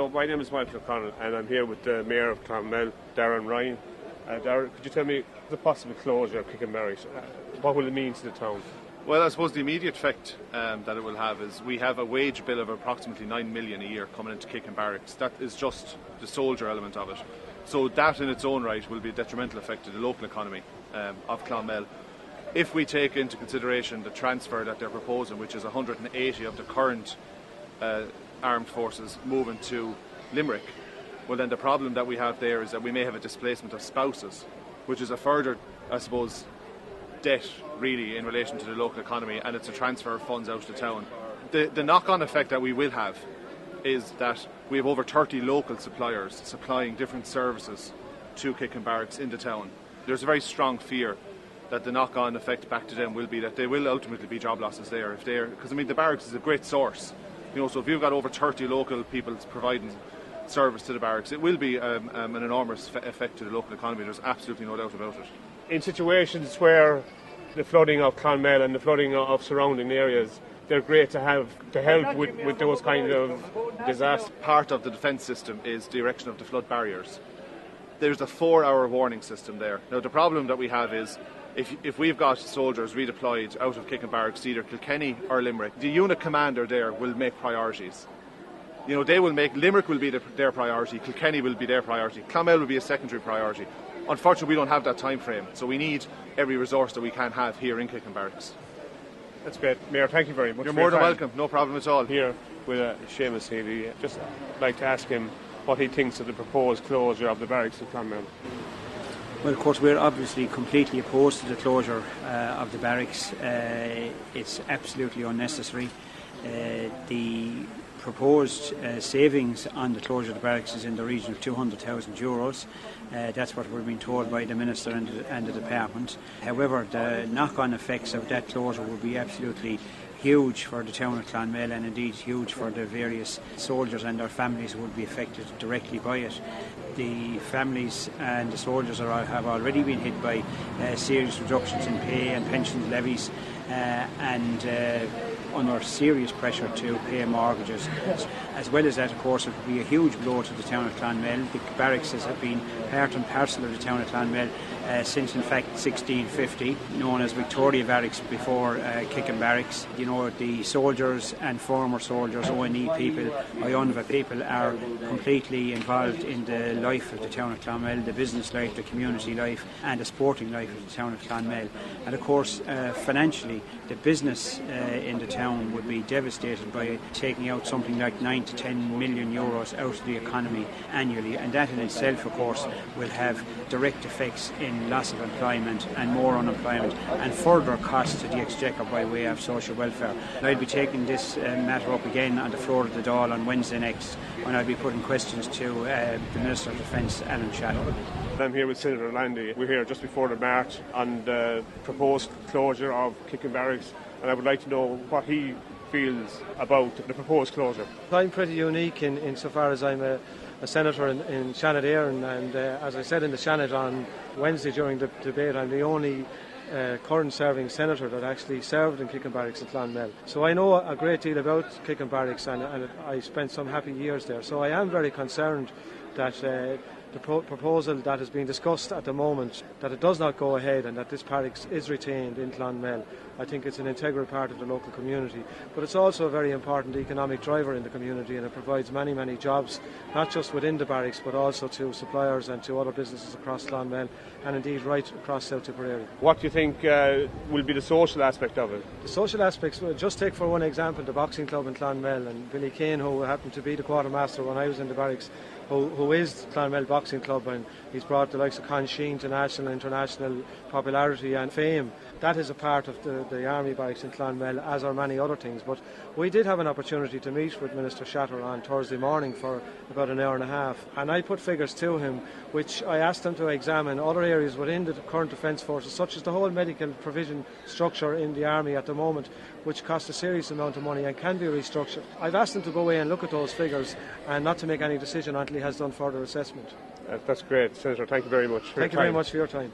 Hello, my name is Michael Malone and I'm here with the Mayor of Clonmel, Darren Ryan. Darren, could you tell me the possible closure of Kickham Barracks? What will it mean to the town? Well, I suppose the immediate effect that it will have is we have a wage bill of approximately 9 million a year coming into Kickham Barracks. That is just the soldier element of it. So that in its own right will be a detrimental effect to the local economy of Clonmel. If we take into consideration the transfer that they're proposing, which is 180 of the current armed forces moving to Limerick, well then the problem that we have there is that we may have a displacement of spouses, which is a further, I suppose, debt really in relation to the local economy, and it's a transfer of funds out of the town. The knock-on effect that we will have is that we have over 30 local suppliers supplying different services to Kickham Barracks in the town. There's a very strong fear that the knock-on effect back to them will be that there will ultimately be job losses there because I mean the barracks is a great source. So if you've got over 30 local people providing service to the barracks, it will be an enormous effect to the local economy. There's absolutely no doubt about it. In situations where the flooding of Clonmel and the flooding of surrounding areas, they're great to help with those kind of disasters. Part of the defence system is the erection of the flood barriers. There's a 4-hour warning system there. Now the problem that we have is if we've got soldiers redeployed out of Kickham Barracks to either Kilkenny or Limerick, the unit commander there will make priorities. They will make, Limerick will be their priority, Kilkenny will be their priority, Clonmel will be a secondary priority. Unfortunately, we don't have that time frame, so we need every resource that we can have here in Kickham Barracks. That's great. Mayor, thank you very much. You're more than welcome, no problem at all. Here with Seamus Healy, just like to ask him what he thinks of the proposed closure of the barracks in Clonmel. Well, of course, we're obviously completely opposed to the closure of the barracks. It's absolutely unnecessary. The proposed savings on the closure of the barracks is in the region of €200,000. That's what we're being told by the Minister and the Department. However, the knock-on effects of that closure will be absolutely huge for the town of Clonmel, and indeed huge for the various soldiers and their families who would be affected directly by it. The families and the soldiers have already been hit by serious reductions in pay and pension levies and under serious pressure to pay mortgages. As well as that, of course, it would be a huge blow to the town of Clonmel. The barracks have been part and parcel of the town of Clonmel since, in fact, 1650, known as Victoria Barracks before Kickham Barracks. The soldiers and former soldiers, ONE people, Ionva people, are completely involved in the life of the town of Clonmel, the business life, the community life, and the sporting life of the town of Clonmel. And of course, financially, the business in the town would be devastated by taking out something like 9 to 10 million euros out of the economy annually, and that in itself, of course, will have direct effects in loss of employment and more unemployment and further costs to the Exchequer by way of social welfare. I'll be taking this matter up again on the floor of the Dáil on Wednesday next, when I'll be putting questions to the Minister of Defence, Alan Shattle. I'm here with Senator Landy. We're here just before the march on the proposed closure of Kickham Barracks, and I would like to know what he feels about the proposed closure. I'm pretty unique insofar as I'm a senator in Shannon and as I said in the Shannon on Wednesday during the debate, I'm the only current serving senator that actually served in Kickham Barracks in Clonmel. So I know a great deal about Kickham Barracks and I spent some happy years there. So I am very concerned that the proposal that is being discussed at the moment, that it does not go ahead and that this barracks is retained in Clonmel. I think it's an integral part of the local community, but it's also a very important economic driver in the community, and it provides many, many jobs, not just within the barracks but also to suppliers and to other businesses across Clonmel and indeed right across South Tipperary. What do you think will be the social aspect of it? The social aspects, well, just take for one example the boxing club in Clonmel, and Billy Kane, who happened to be the quartermaster when I was in the barracks, who is Clonmel Boxing Club, and he's brought the likes of Con Sheen to national and international popularity and fame. That is a part of the Army Barracks in Clonmel, as are many other things. But we did have an opportunity to meet with Minister Shatter on Thursday morning for about an hour and a half, and I put figures to him which I asked him to examine other areas within the current Defence Forces, such as the whole medical provision structure in the Army at the moment, which cost a serious amount of money and can be restructured. I've asked him to go away and look at those figures and not to make any decision until he has done further assessment. That's great, Senator. Thank you very much for your time. Thank you very much for your time.